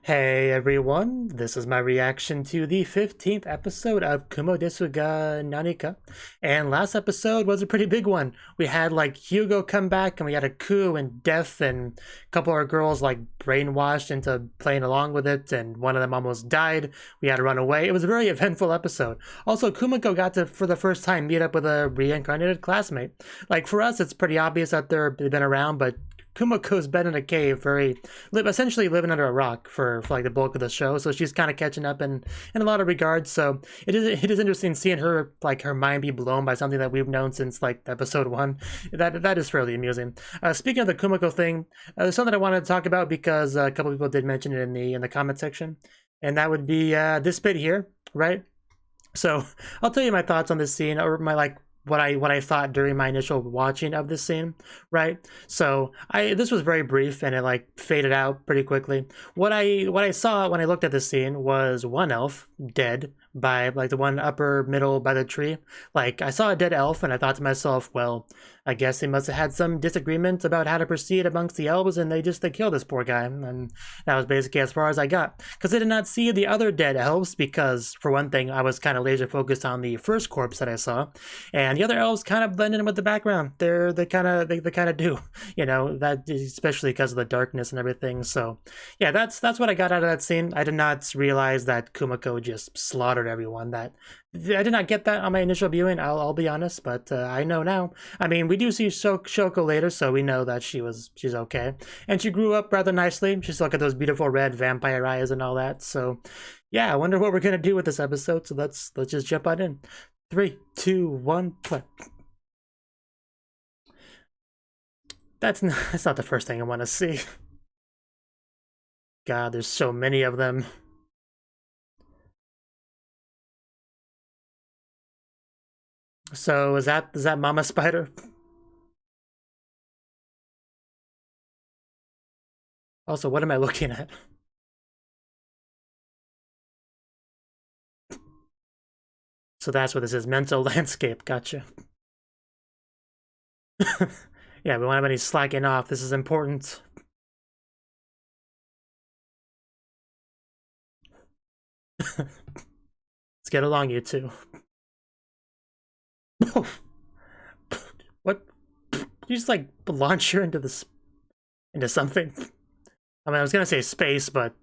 Hey everyone, this is my reaction to the 15th episode of Kumo Desu ga Nani ka. And last episode was a pretty big one. We had like Hugo come back and we had a coup and death and a couple of our girls like brainwashed into playing along with it and one of them almost died. We had to run away. It was a very eventful episode. Also, Kumiko got to, for the first time, meet up with a reincarnated classmate. Like for us, it's pretty obvious that they've been around, but Kumiko's been in a cave, essentially living under a rock for like the bulk of the show. So she's kind of catching up in a lot of regards. So it is interesting seeing her her mind be blown by something that we've known since like episode 1. That is fairly amusing. Speaking of the Kumiko thing, there's something I wanted to talk about because a couple people did mention it in the comment section, and that would be this bit here, right? So I'll tell you my thoughts on this scene, or my what I thought during my initial watching of this scene, right? So this was very brief and it like faded out pretty quickly. What I saw when I looked at this scene was one elf dead by like the one upper middle by the tree. Like I saw a dead elf and I thought to myself, well, I guess they must have had some disagreement about how to proceed amongst the elves and they killed this poor guy. And that was basically as far as I got. Because I did not see the other dead elves because, for one thing, I was kind of laser focused on the first corpse that I saw. And the other elves kind of blend in with the background. They kind of do, you know, that especially because of the darkness and everything. So yeah, that's what I got out of that scene. I did not realize that Kumiko just slaughtered everyone. That I did not get that on my initial viewing, I'll be honest, but I know now. I mean, we do see Shoko later, so we know that she's okay. And she grew up rather nicely. She's got those beautiful red vampire eyes and all that. So yeah, I wonder what we're gonna do with this episode. So let's just jump on in. 3, 2, 1, play. That's not the first thing I want to see. God, there's so many of them. So is that Mama Spider? Also, what am I looking at? So that's what this is, mental landscape, gotcha. Yeah, we won't have any slacking off, this is important. Let's get along, you two. What? You just like launch her into something? I mean, I was gonna say space, but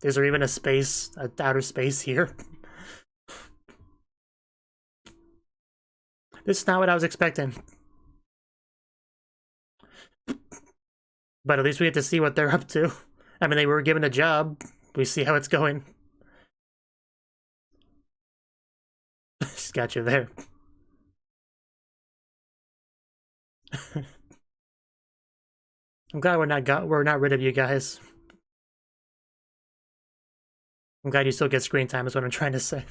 is there even a space, outer space here? This is not what I was expecting. But at least we get to see what they're up to. I mean, they were given a job. We see how it's going. She's got you there. I'm glad we're not rid of you guys. I'm glad you still get screen time is what I'm trying to say.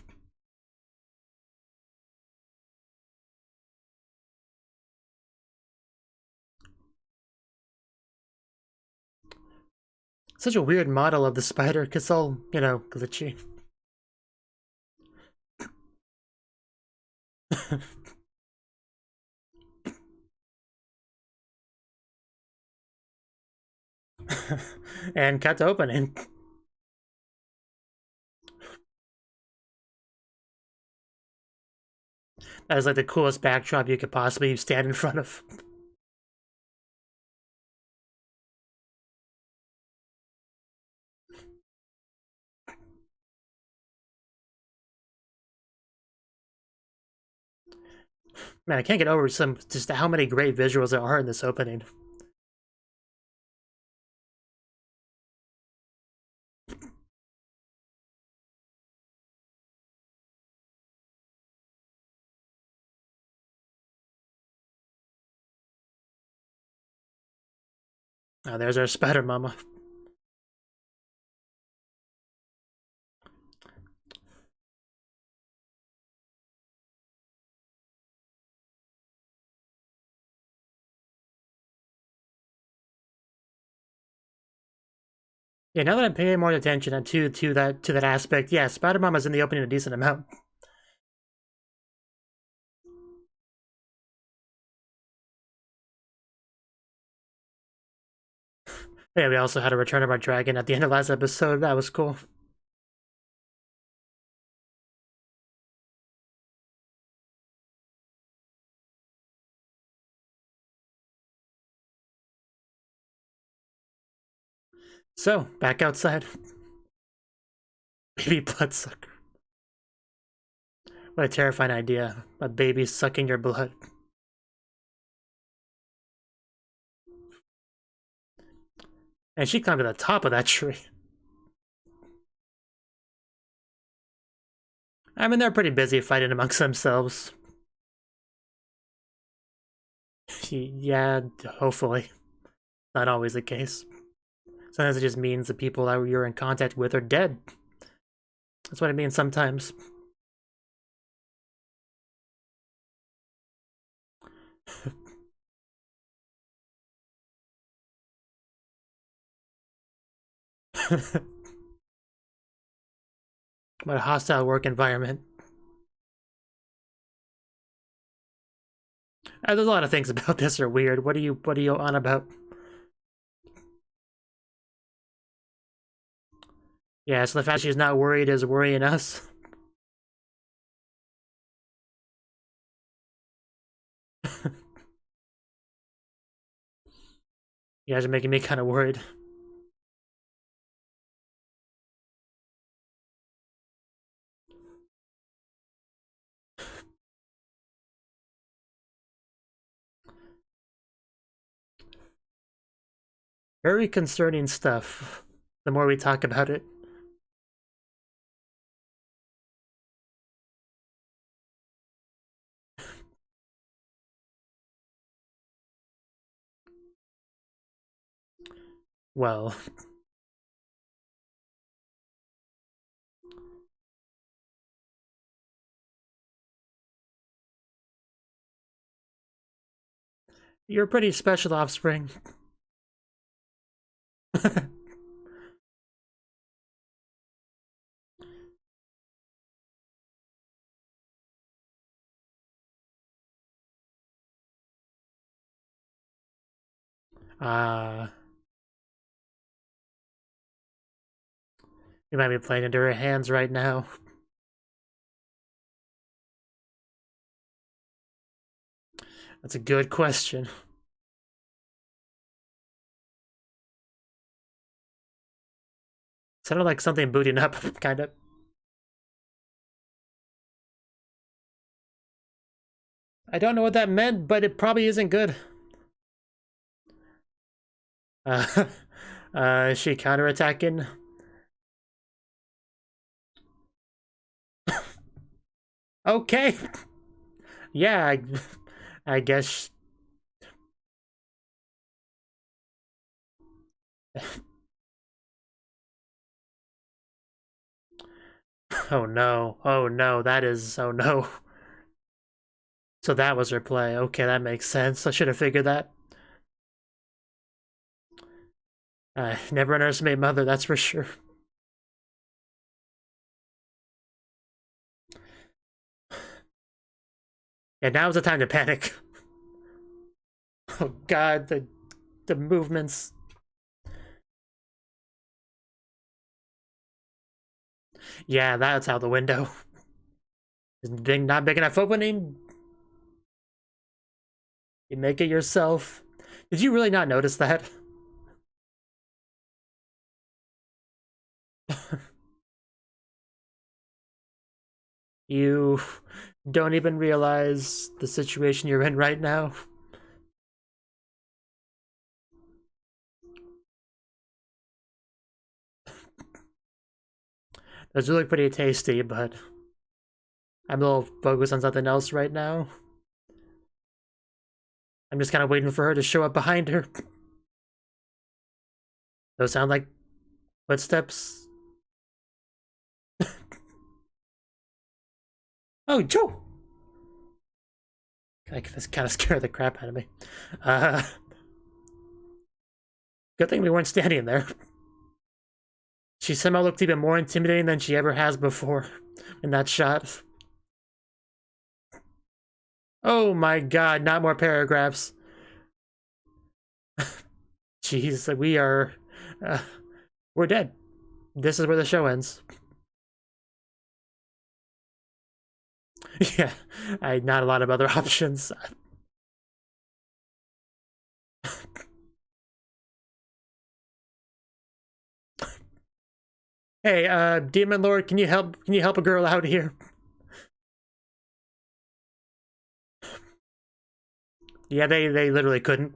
Such a weird model of the spider, cause all, you know, glitchy. And cut to opening. That is like the coolest backdrop you could possibly stand in front of. Man, I can't get over just how many great visuals there are in this opening. Oh, there's our spider mama. Yeah, now that I'm paying more attention to that aspect, yeah, Spider Mama's in the opening a decent amount. Yeah, we also had a return of our dragon at the end of last episode. That was cool. So, back outside. Baby bloodsucker. What a terrifying idea. A baby sucking your blood. And she climbed to the top of that tree. I mean, they're pretty busy fighting amongst themselves. Yeah, hopefully. Not always the case. Sometimes it just means the people that you're in contact with are dead. That's what it means sometimes. What a hostile work environment. There's a lot of things about this are weird. What are you on about? Yeah, so the fact she's not worried is worrying us. You guys are making me kind of worried. Very concerning stuff, the more we talk about it. Well... You're a pretty special offspring. You might be playing into her hands right now. That's a good question. Sounded like something booting up, kind of. I don't know what that meant, but it probably isn't good. Is she counterattacking? Okay. Yeah, I guess. Oh no. Oh no, that is... Oh no. So that was her play. Okay, that makes sense. I should have figured that. Never underestimate Mother, that's for sure. And now's the time to panic. Oh god, the movements. Yeah, that's out the window. Not big enough opening. You make it yourself. Did you really not notice that? You don't even realize the situation you're in right now. Those look pretty tasty, but I'm a little focused on something else right now. I'm just kind of waiting for her to show up behind her. Those sound like footsteps. Oh, Joe! This kind of scared the crap out of me. Good thing we weren't standing there. She somehow looked even more intimidating than she ever has before in that shot. Oh my god, not more paragraphs. Jeez, we are we're dead. This is where the show ends. Yeah, not a lot of other options. Hey, Demon Lord, can you help a girl out here? Yeah, they literally couldn't.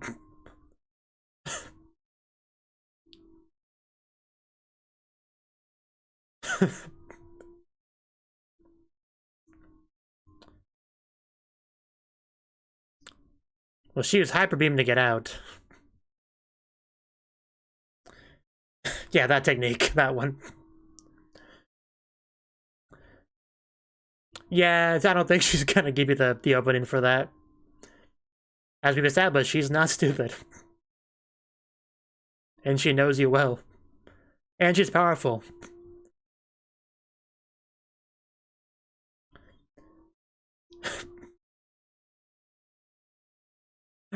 Well, she was hyper beamed to get out. Yeah, that technique, that one. Yeah, I don't think she's gonna give you the opening for that. As we've established, she's not stupid. And she knows you well. And she's powerful.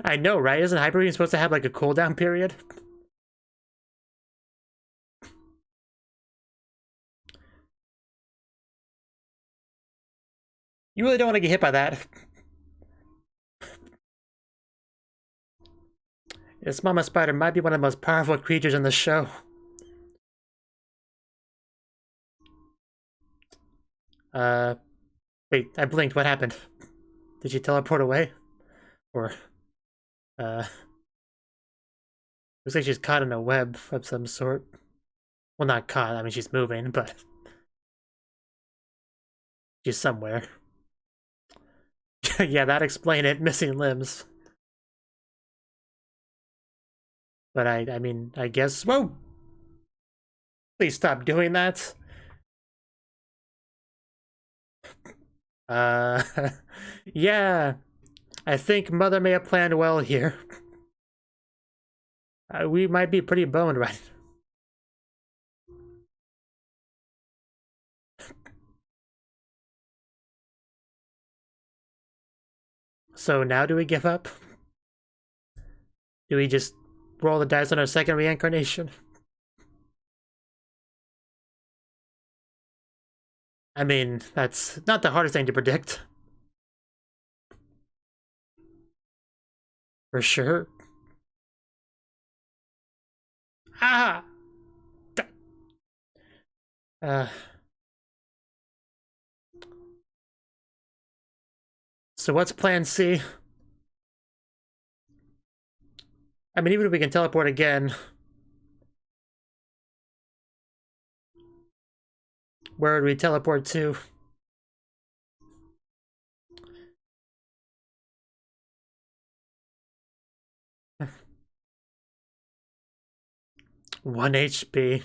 I know, right? Isn't Hyper Beam supposed to have like a cooldown period? You really don't want to get hit by that. This Mama Spider might be one of the most powerful creatures in the show. Wait, I blinked. What happened? Did she teleport away? Or, looks like she's caught in a web of some sort. Well, not caught, I mean, she's moving, but she's somewhere. Yeah, that explained it. Missing limbs. But I mean, I guess. Whoa! Please stop doing that. Yeah. I think Mother may have planned well here. We might be pretty boned right. So now do we give up? Do we just roll the dice on our second reincarnation? I mean, that's not the hardest thing to predict. For sure. Ah! So what's plan C? I mean, even if we can teleport again, where would we teleport to? One HP.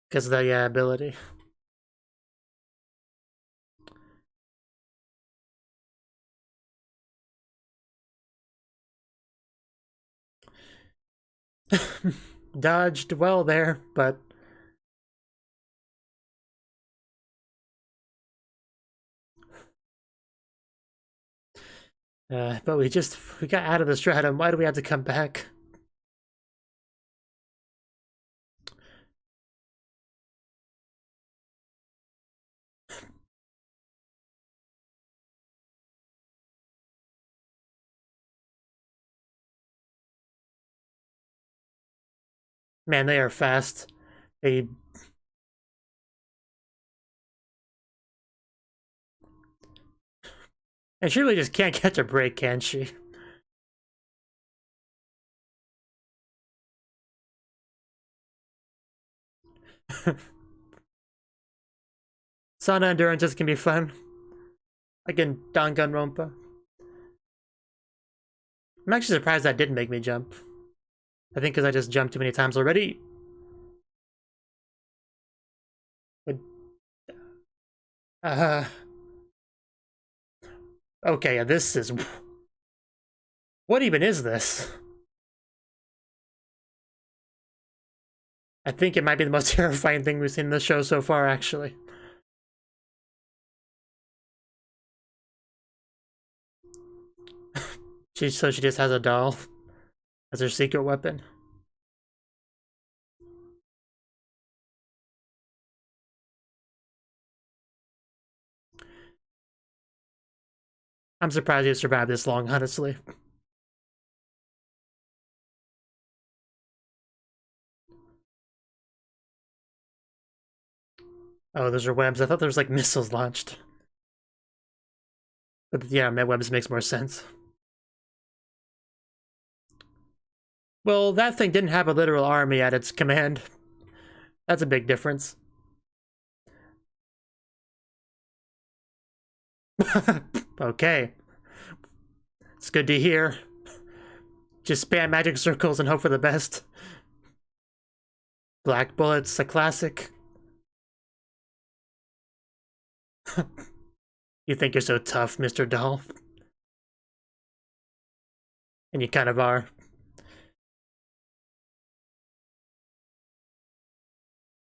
Because of the ability. Dodged well there, but but we got out of the stratum. Why do we have to come back? Man, they are fast. And she really just can't catch a break, can she? Sauna endurances can be fun. Like in Danganronpa. I'm actually surprised that didn't make me jump. I think because I just jumped too many times already. But, okay, yeah, this is... What even is this? I think it might be the most terrifying thing we've seen in the show so far, actually. So she just has a doll as her secret weapon. I'm surprised you survived this long, honestly. Oh, those are webs. I thought there was like missiles launched. But yeah, webs makes more sense. Well, that thing didn't have a literal army at its command. That's a big difference. Okay. It's good to hear. Just spam magic circles and hope for the best. Black bullets, a classic. You think you're so tough, Mr. Doll. And you kind of are.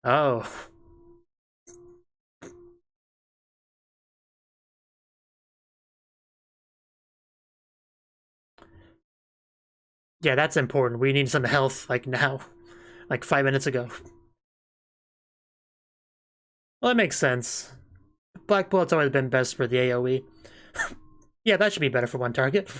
Oh. Yeah, that's important. We need some health, like now. Like 5 minutes ago. Well, that makes sense. Black bullet's always been best for the AoE. Yeah, that should be better for one target.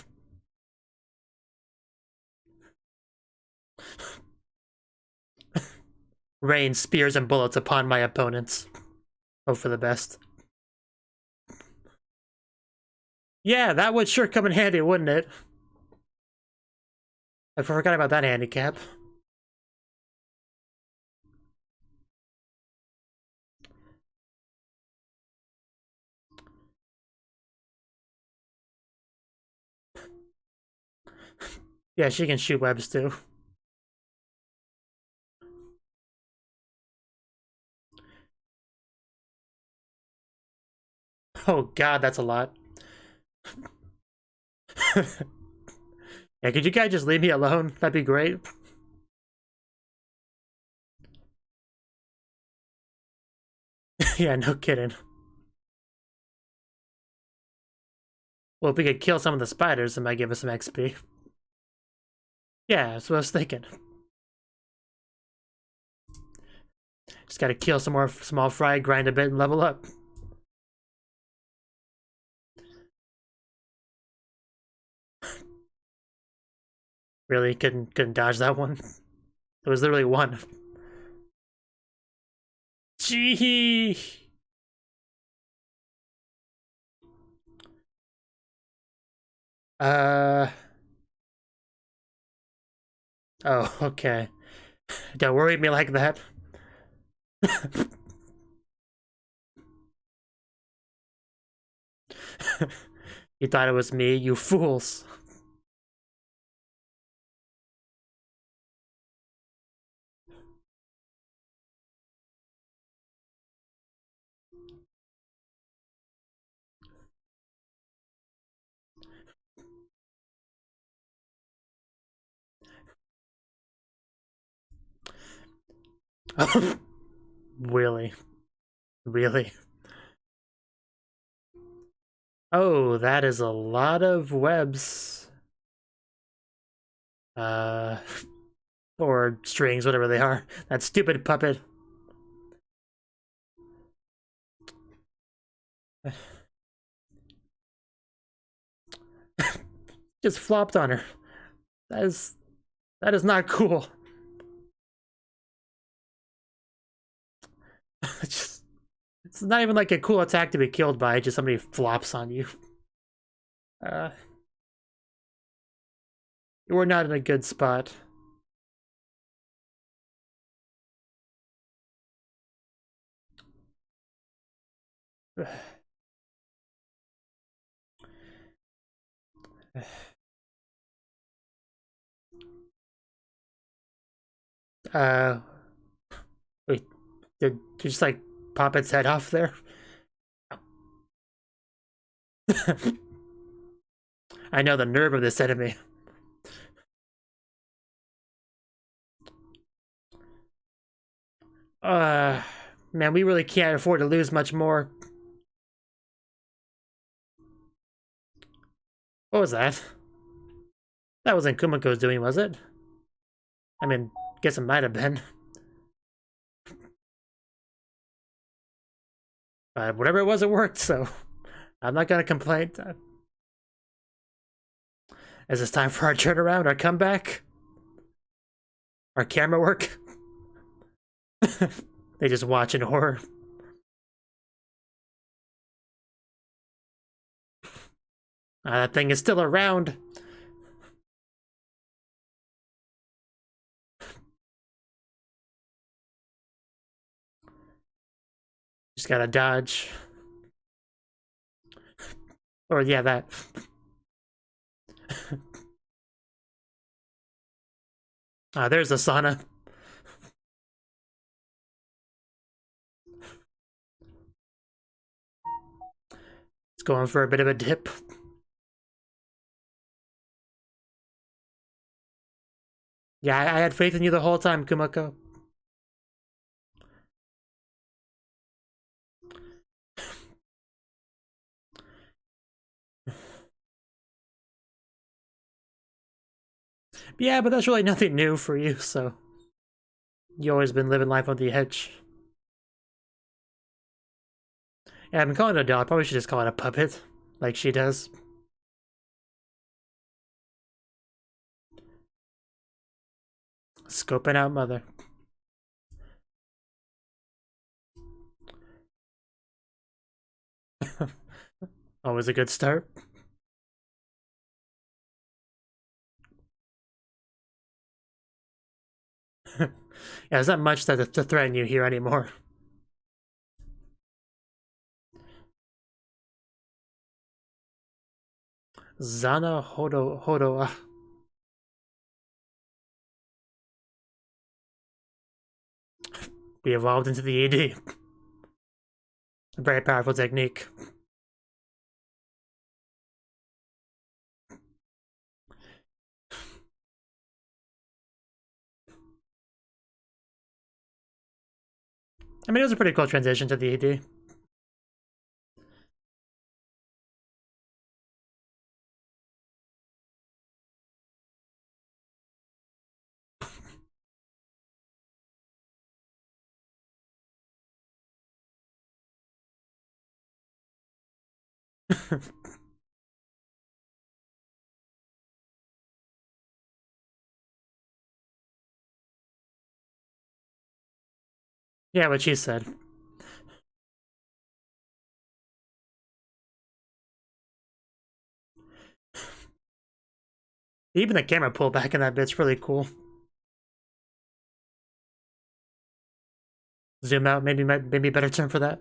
Rain spears and bullets upon my opponents. Hope for the best. Yeah, that would sure come in handy, wouldn't it? I forgot about that handicap. Yeah, she can shoot webs too. Oh god, that's a lot. Yeah, could you guys just leave me alone? That'd be great. Yeah, no kidding. Well, if we could kill some of the spiders, it might give us some XP. Yeah, that's what I was thinking. Just gotta kill some more small fry, grind a bit, and level up. Really, couldn't dodge that one. It was literally one. Gee. Oh, okay. Don't worry me like that. You thought it was me, you fools. Really? Really? Oh, that is a lot of webs. Or strings, whatever they are. That stupid puppet. Just flopped on her. That is not cool. It's not even like a cool attack to be killed by, just somebody flops on you. We're not in a good spot. Wait, did you just like pop its head off there? I know the nerve of this enemy. Man, we really can't afford to lose much more. What was that? That wasn't Kumako's doing, was it? I mean, guess it might have been. But whatever it was, it worked, so I'm not gonna complain. Is this time for our turnaround, our comeback? Our camera work? They just watch in horror. That thing is still around. Just gotta dodge. Or yeah, that. There's the sauna. It's going for a bit of a dip. Yeah, I had faith in you the whole time, Kumako. Yeah, but that's really nothing new for you, so... You always been living life on the edge. Yeah, I've been calling it a doll. I probably should just call it a puppet, like she does. Scoping out mother. Always a good start. Yeah, there's not much that to threaten you here anymore. Zana Hodo. We evolved into the ED. A very powerful technique. I mean, it was a pretty cool transition to the ED. Yeah, what she said. Even the camera pull back in that bit's really cool. Zoom out, maybe better term for that.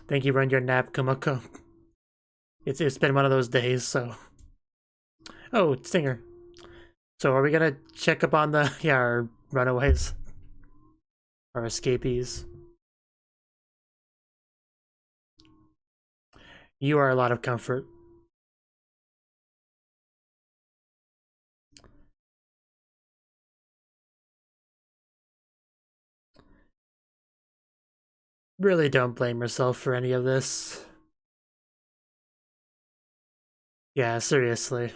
Thank you for your nap, Kumako. It's been one of those days, so... Oh, Stinger. So are we gonna check up on the... Yeah, our runaways? Our escapees? You are a lot of comfort. Really don't blame yourself for any of this. Yeah, seriously.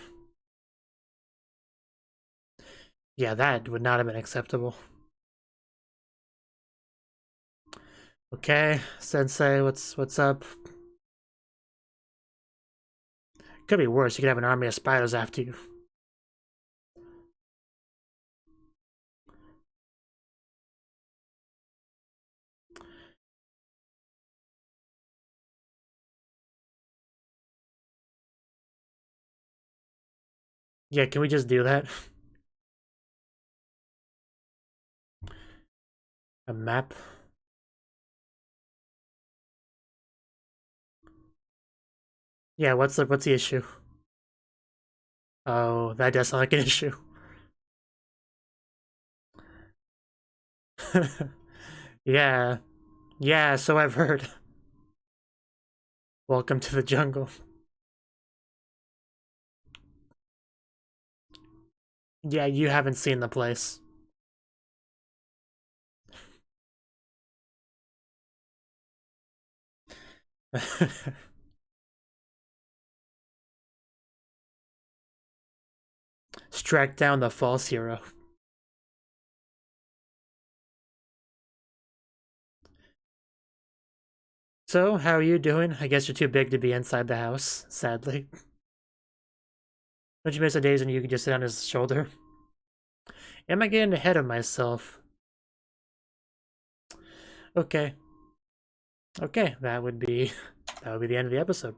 Yeah, that would not have been acceptable. Okay, Sensei, what's up? Could be worse, you could have an army of spiders after you. Yeah, can we just do that? A map? Yeah, what's the issue? Oh, that does sound like an issue. Yeah. Yeah, so I've heard. Welcome to the jungle. Yeah, you haven't seen the place. Strike down the false hero. So, how are you doing? I guess you're too big to be inside the house, sadly. Don't you miss the days when you could just sit on his shoulder? Am I getting ahead of myself? Okay. Okay, that would be the end of the episode.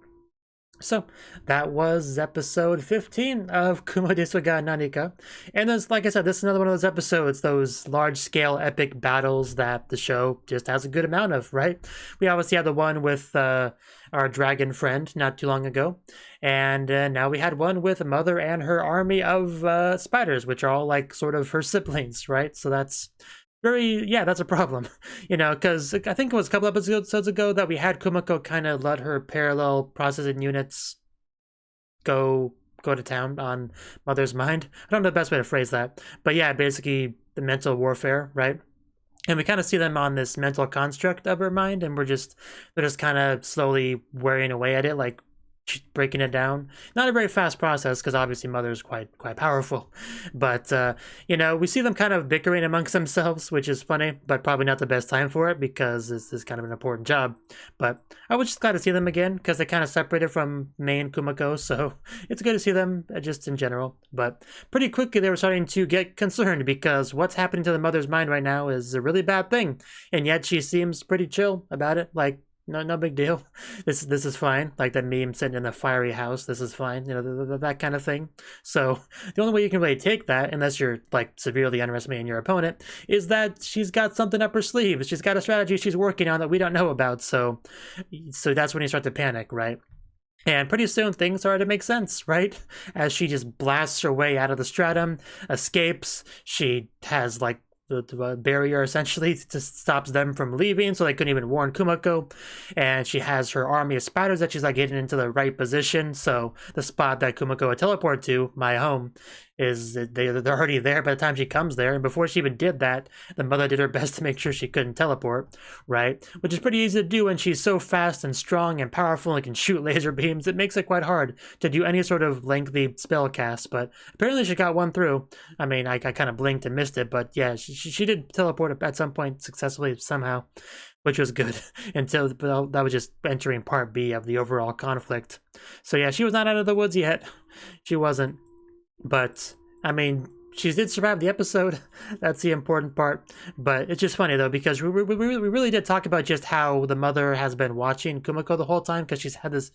So that was episode 15 of Kumo Desu ga Nanika. And this, like I said, this is another one of those episodes, those large-scale epic battles that the show just has a good amount of, right? We obviously had the one with our dragon friend not too long ago. And now we had one with Mother and her army of spiders, which are all like sort of her siblings, right? So that's that's a problem, because I think it was a couple episodes ago that we had Kumiko kind of let her parallel processing units go to town on Mother's mind. I don't know the best way to phrase that, but yeah, basically the mental warfare, right? And we kind of see them on this mental construct of her mind, and they're just kind of slowly wearing away at it, like breaking it down. Not a very fast process because obviously Mother's quite powerful, but we see them kind of bickering amongst themselves, which is funny, but probably not the best time for it because this is kind of an important job. But I was just glad to see them again because they kind of separated from main Kumiko, so it's good to see them just in general. But pretty quickly they were starting to get concerned because what's happening to the Mother's mind right now is a really bad thing, and yet she seems pretty chill about it, like no big deal. This is fine. Like that meme sitting in the fiery house. This is fine. That kind of thing. So the only way you can really take that, unless you're like severely underestimating your opponent, is that she's got something up her sleeve. She's got a strategy she's working on that we don't know about. So that's when you start to panic, right? And pretty soon things start to make sense, right? As she just blasts her way out of the stratum, escapes. She has like the barrier essentially just stops them from leaving, so they couldn't even warn Kumiko. And she has her army of spiders that she's like getting into the right position. So the spot that Kumiko would teleport to, my home, is they're already there by the time she comes there. And before she even did that, the Mother did her best to make sure she couldn't teleport, right? Which is pretty easy to do when she's so fast and strong and powerful and can shoot laser beams. It makes it quite hard to do any sort of lengthy spell cast, but apparently she got one through. I mean, I kind of blinked and missed it, but yeah, she did teleport at some point successfully somehow, which was good. Until that was just entering part B of the overall conflict. So yeah, she was not out of the woods yet. She wasn't. But, I mean, she did survive the episode. That's the important part. But it's just funny, though, because we really did talk about just how the Mother has been watching Kumiko the whole time, because she's had this...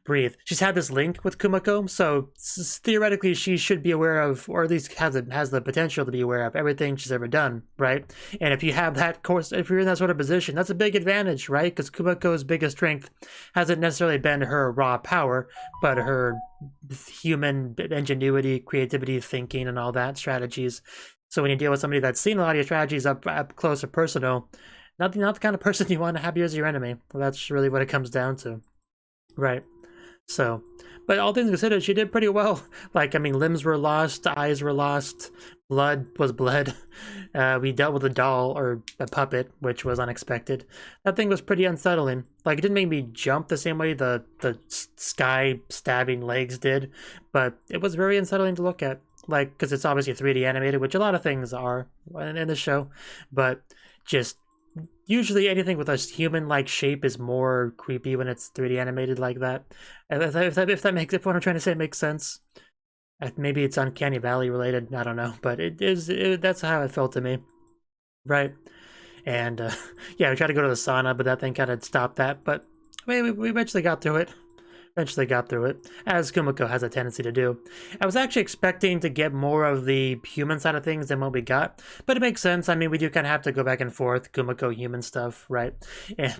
breathe. She's had this link with Kumiko, so theoretically she should be aware of, or at least has the potential to be aware of everything she's ever done, right? And if you have that course, if you're in that sort of position, that's a big advantage, right? Because Kumiko's biggest strength hasn't necessarily been her raw power, but her human ingenuity, creativity, thinking, and all that, strategies. So when you deal with somebody that's seen a lot of your strategies up close or personal, not the kind of person you want to have as your enemy. Well, that's really what it comes down to, right? So, but all things considered, she did pretty well. Like, I mean, limbs were lost, eyes were lost, blood was bled. We dealt with a doll, or a puppet, which was unexpected. That thing was pretty unsettling. Like, it didn't make me jump the same way the sky stabbing legs did, but it was very unsettling to look at. Like, because it's obviously 3D animated, which a lot of things are in the show, but just... usually anything with a human-like shape is more creepy when it's 3D animated like that. If what I'm trying to say makes sense. Maybe it's Uncanny Valley related, I don't know. But that's how it felt to me. Right? And, yeah, we tried to go to the sauna, but that thing kind of stopped that. But we eventually got through it. As Kumiko has a tendency to do. I was actually expecting to get more of the human side of things than what we got, but it makes sense. I mean, we do kind of have to go back and forth, Kumiko human stuff, right?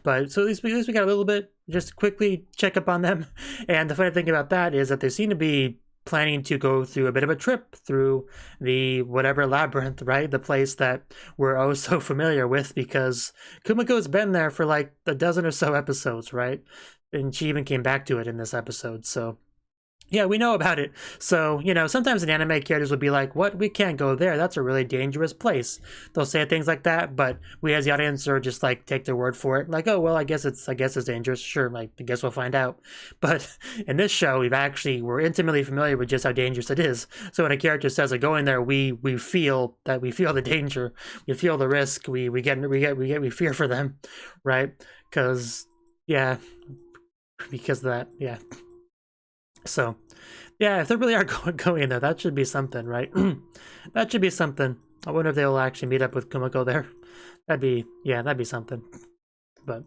But so at least we got a little bit, just quickly check up on them. And the funny thing about that is that they seem to be planning to go through a bit of a trip through the whatever labyrinth, right? The place that we're oh so familiar with, because Kumiko's been there for like a dozen or so episodes, right? And she even came back to it in this episode, so yeah, we know about it. So, you know, sometimes an anime characters will be like, what? We can't go there. That's a really dangerous place. They'll say things like that, but we as the audience are just like, take their word for it. Like, oh, well, I guess it's dangerous. Sure, like, I guess we'll find out. But in this show, we're intimately familiar with just how dangerous it is. So when a character says, like, going there, we feel the danger. We feel the risk. We fear for them, right? Because of that, yeah. So, yeah, if they really are going in there, that should be something, right? That should be something. I wonder if they'll actually meet up with Kumiko there. That'd be something. But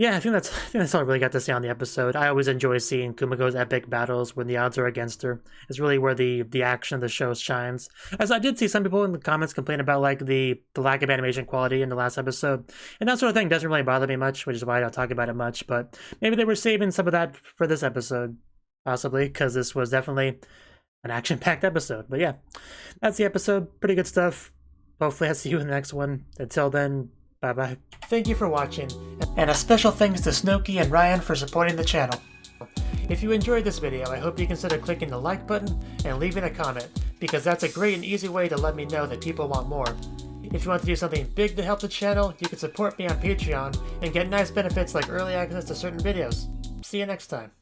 yeah, I think that's all I really got to say on the episode. I always enjoy seeing Kumiko's epic battles when the odds are against her. It's really where the action of the show shines. As I did see some people in the comments complain about like the lack of animation quality in the last episode, and that sort of thing doesn't really bother me much, which is why I don't talk about it much. But maybe they were saving some of that for this episode, possibly, because this was definitely an action-packed episode. But yeah, that's the episode. Pretty good stuff. Hopefully I'll see you in the next one. Until then, bye-bye. Thank you for watching, and a special thanks to Cnouki and Ryan for supporting the channel. If you enjoyed this video, I hope you consider clicking the like button and leaving a comment, because that's a great and easy way to let me know that people want more. If you want to do something big to help the channel, you can support me on Patreon and get nice benefits like early access to certain videos. See you next time.